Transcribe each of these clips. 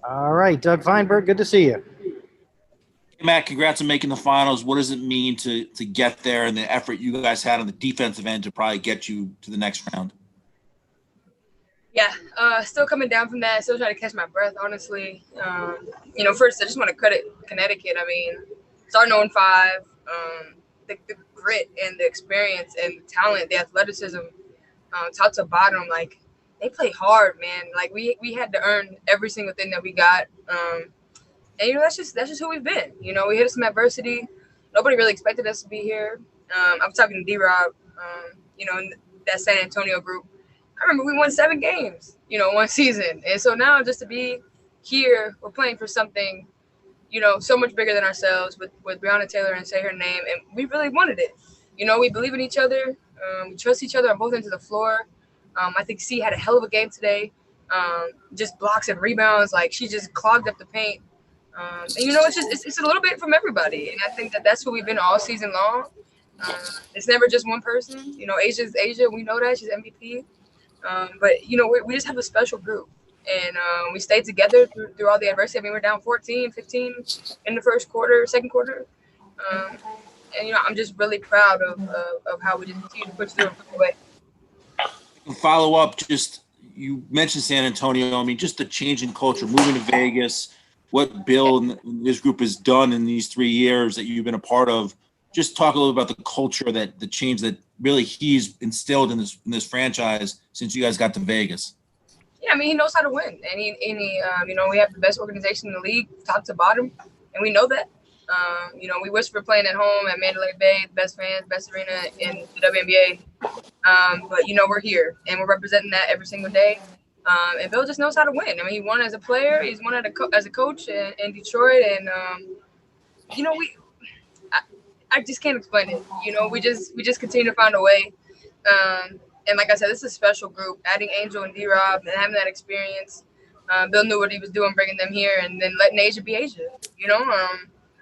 All right, Doug Feinberg, good to see you. Hey, Matt, congrats on making the finals. What does it mean to get there and the effort you guys had on the defensive end to probably get you to the next round? Yeah, still coming down from that. Still trying to catch my breath, honestly. First, I just want to credit Connecticut. I mean, starting 0-5, the grit and the experience and the talent, the athleticism, top to bottom, like, they play hard, man. Like, we had to earn every single thing that we got. And that's just who we've been. We hit some adversity. Nobody really expected us to be here. I was talking to D-Rob, in that San Antonio group. I remember we won 7 games, one season. And so now just to be here, we're playing for something, so much bigger than ourselves with Breonna Taylor and Say Her Name. And we really wanted it. We believe in each other. We trust each other on both ends of the floor. I think C had a hell of a game today. Just blocks and rebounds. Like, she just clogged up the paint. It's a little bit from everybody. And I think that's who we've been all season long. It's never just one person. Asia's Asia. We know that. She's MVP. But we just have a special group, and we stayed together through all the adversity. I mean, we're down 14, 15 in the second quarter. I'm just really proud of how we just continue to push through the way. Follow up, just you mentioned San Antonio. I mean, just the change in culture, moving to Vegas, what Bill and this group has done in these 3 years that you've been a part of. Just talk a little about the culture, the change that really he's instilled in this franchise since you guys got to Vegas. Yeah, I mean, he knows how to win, and we have the best organization in the league, top to bottom, and we know that. We wish we were playing at home at Mandalay Bay, the best fans, best arena in the WNBA. But we're here, and we're representing that every single day. And Bill just knows how to win. I mean, he won as a player, he's won as a coach in Detroit, and I just can't explain it. We just continue to find a way. And like I said, this is a special group. Adding Angel and D-Rob and having that experience. Bill knew what he was doing, bringing them here, and then letting Asia be Asia.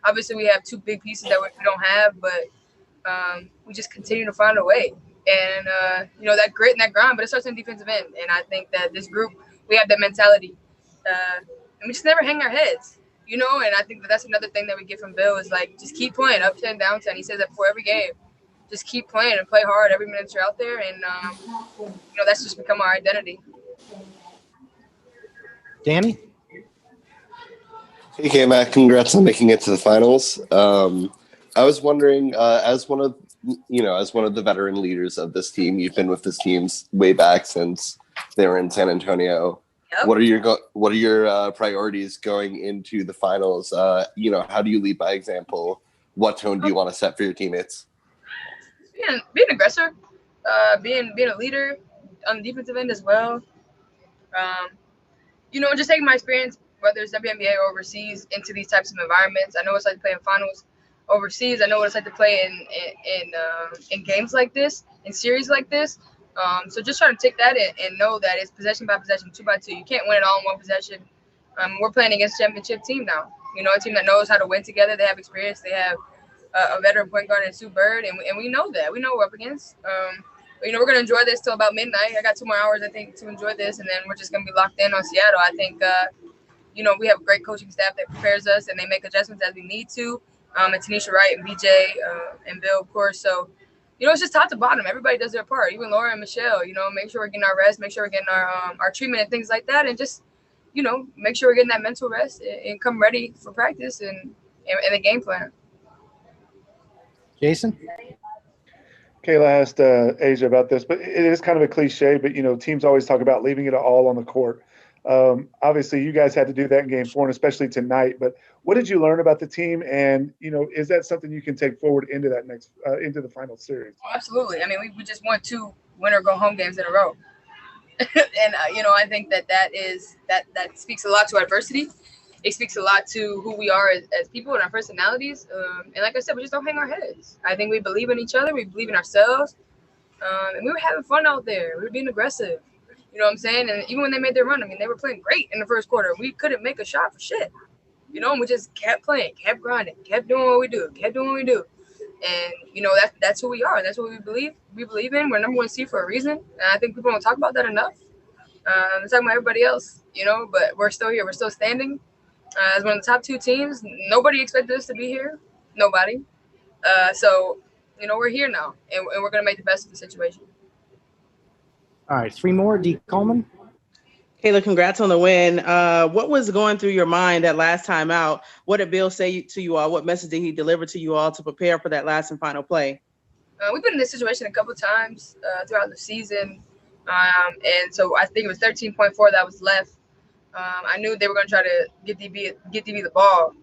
Obviously we have 2 big pieces that we don't have, but we just continue to find a way. And that grit and that grind, but it starts in the defensive end. And I think that this group, we have that mentality, and we just never hang our heads. And I think that's another thing that we get from Bill is, like, just keep playing up 10, down 10. He says that before every game. Just keep playing and play hard every minute you're out there. And, that's just become our identity. Danny? Hey, kaymac, congrats on making it to the finals. I was wondering, as one of the veteran leaders of this team, you've been with this team way back since they were in San Antonio. Yep. What are your priorities going into the finals? How do you lead by example? What tone do you want to set for your teammates? Being an aggressor, being a leader on the defensive end as well. Just taking my experience, whether it's WNBA or overseas, into these types of environments. I know what it's like to play in finals overseas. I know what it's like to play in games like this, in series like this. So just trying to take that and know that it's possession by possession, 2 by 2. You can't win it all in one possession. We're playing against a championship team now. A team that knows how to win together. They have experience. They have a veteran point guard in Sue Bird, and we know that. We know what we're up against. But, we're going to enjoy this till about midnight. I got 2 more hours, I think, to enjoy this, and then we're just going to be locked in on Seattle. I think, we have a great coaching staff that prepares us, and they make adjustments as we need to. And Tanisha Wright and BJ and Bill, of course. So, it's just top to bottom. Everybody does their part, even Laura and Michelle. Make sure we're getting our rest, make sure we're getting our treatment and things like that, and just, make sure we're getting that mental rest and come ready for practice and the game plan. Jason? Kayla asked Asia about this, but it is kind of a cliche, but, teams always talk about leaving it all on the court. Obviously, you guys had to do that in Game 4, and especially tonight. But what did you learn about the team? And, is that something you can take forward into that into the final series? Oh, absolutely. I mean, we just won 2 winner-go-home games in a row. And, I think that speaks a lot to adversity. It speaks a lot to who we are as people and our personalities. And like I said, we just don't hang our heads. I think we believe in each other. We believe in ourselves. And we were having fun out there. We were being aggressive. You know what I'm saying? And even when they made their run, I mean, they were playing great in the first quarter. We couldn't make a shot for shit. And we just kept playing, kept grinding, kept doing what we do, And, that's who we are. That's what we believe in. We're number 1 seed for a reason. And I think people don't talk about that enough. talking about everybody else, but we're still here. We're still standing as one of the top 2 teams. Nobody expected us to be here. Nobody. So, we're here now, and we're going to make the best of the situation. All right, 3 more. D. Coleman. Kayla, congrats on the win. What was going through your mind that last time out? What did Bill say to you all? What message did he deliver to you all to prepare for that last and final play? We've been in this situation a couple of times throughout the season. And so I think it was 13.4 that was left. I knew they were going to try to get DB the ball.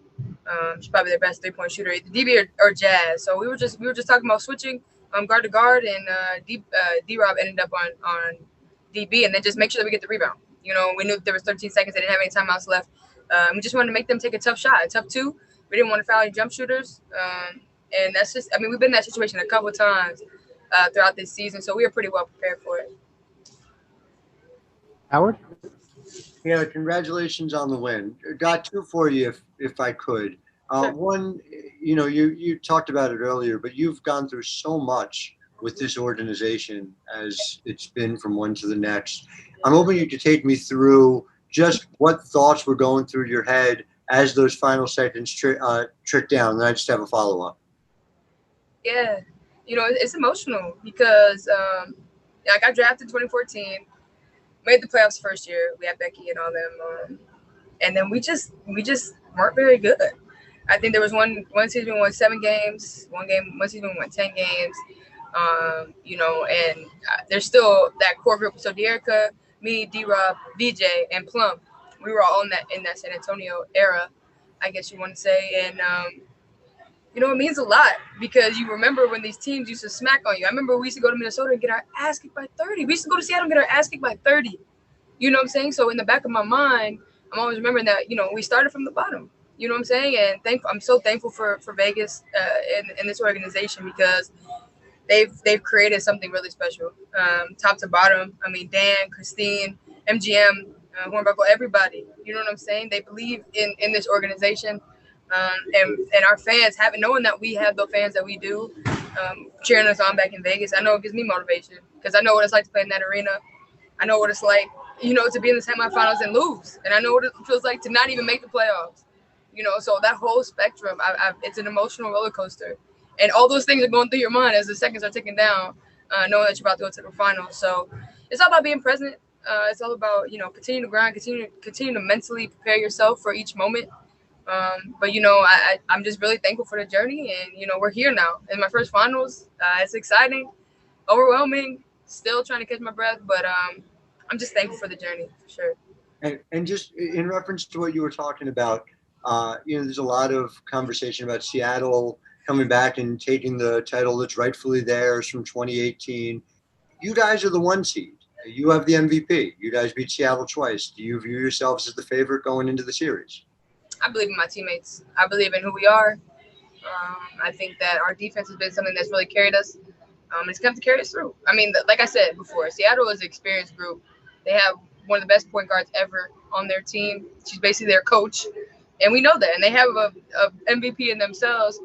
She's probably their best 3-point shooter, either DB or Jazz. So we were just talking about switching guard to guard, and D-Rob ended up on DB, and then just make sure that we get the rebound. We knew there was 13 seconds. They didn't have any timeouts left. We just wanted to make them take a tough shot, a tough 2. We didn't want to foul any jump shooters. And that's just, we've been in that situation a couple of times throughout this season, so we are pretty well prepared for it. Howard. Yeah, congratulations on the win. Got 2 for you if I could. Sure. One, you talked about it earlier, but you've gone through so much with this organization as it's been from one to the next. I'm hoping you could take me through just what thoughts were going through your head as those final seconds tricked down. And I just have a follow-up. Yeah, it's emotional because I got drafted in 2014, made the playoffs first year. We had Becky and all them, and then we just weren't very good. I think there was one season we won 7 games, one season we won 10 games, and there's still that core group. So De'Erica, me, D-Rob, VJ, and Plum, we were all in that San Antonio era, I guess you want to say, and it means a lot because you remember when these teams used to smack on you. I remember we used to go to Minnesota and get our ass kicked by 30. We used to go to Seattle and get our ass kicked by 30. You know what I'm saying? So in the back of my mind, I'm always remembering that, we started from the bottom. You know what I'm saying? And I'm so thankful for Vegas in this organization because they've created something really special, top to bottom. Dan, Christine, MGM, Hornbuckle, everybody. You know what I'm saying? They believe in this organization. And our fans, knowing that we have the fans that we do, cheering us on back in Vegas, I know it gives me motivation because I know what it's like to play in that arena. I know what it's like, to be in the semifinals and lose. And I know what it feels like to not even make the playoffs. So that whole spectrum, it's an emotional roller coaster. And all those things are going through your mind as the seconds are ticking down, knowing that you're about to go to the finals. So it's all about being present. It's all about, continue to grind, continue to mentally prepare yourself for each moment. But I'm just really thankful for the journey, and we're here now in my first finals. It's exciting, overwhelming, still trying to catch my breath, but I'm just thankful for the journey for sure. And just in reference to what you were talking about, there's a lot of conversation about Seattle coming back and taking the title that's rightfully theirs from 2018. You guys are the 1 seed. You have the MVP. You guys beat Seattle twice. Do you view yourselves as the favorite going into the series? I believe in my teammates. I believe in who we are. I think that our defense has been something that's really carried us. It's come to carry us through. Like I said before, Seattle is an experienced group. They have one of the best point guards ever on their team. She's basically their coach. And we know that. And they have a MVP in themselves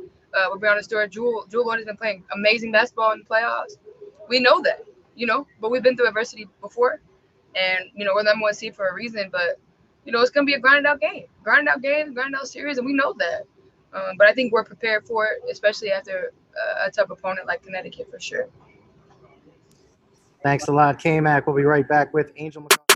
with Brianna Stewart. Jewel Lloyd has been playing amazing basketball in the playoffs. We know that, but we've been through adversity before. And, we're the number 1 seed for a reason. But, it's going to be a grinded out game, grinded out series. And we know that. But I think we're prepared for it, especially after a tough opponent like Connecticut for sure. Thanks a lot, Kaymac. We'll be right back with Angel McCarthy.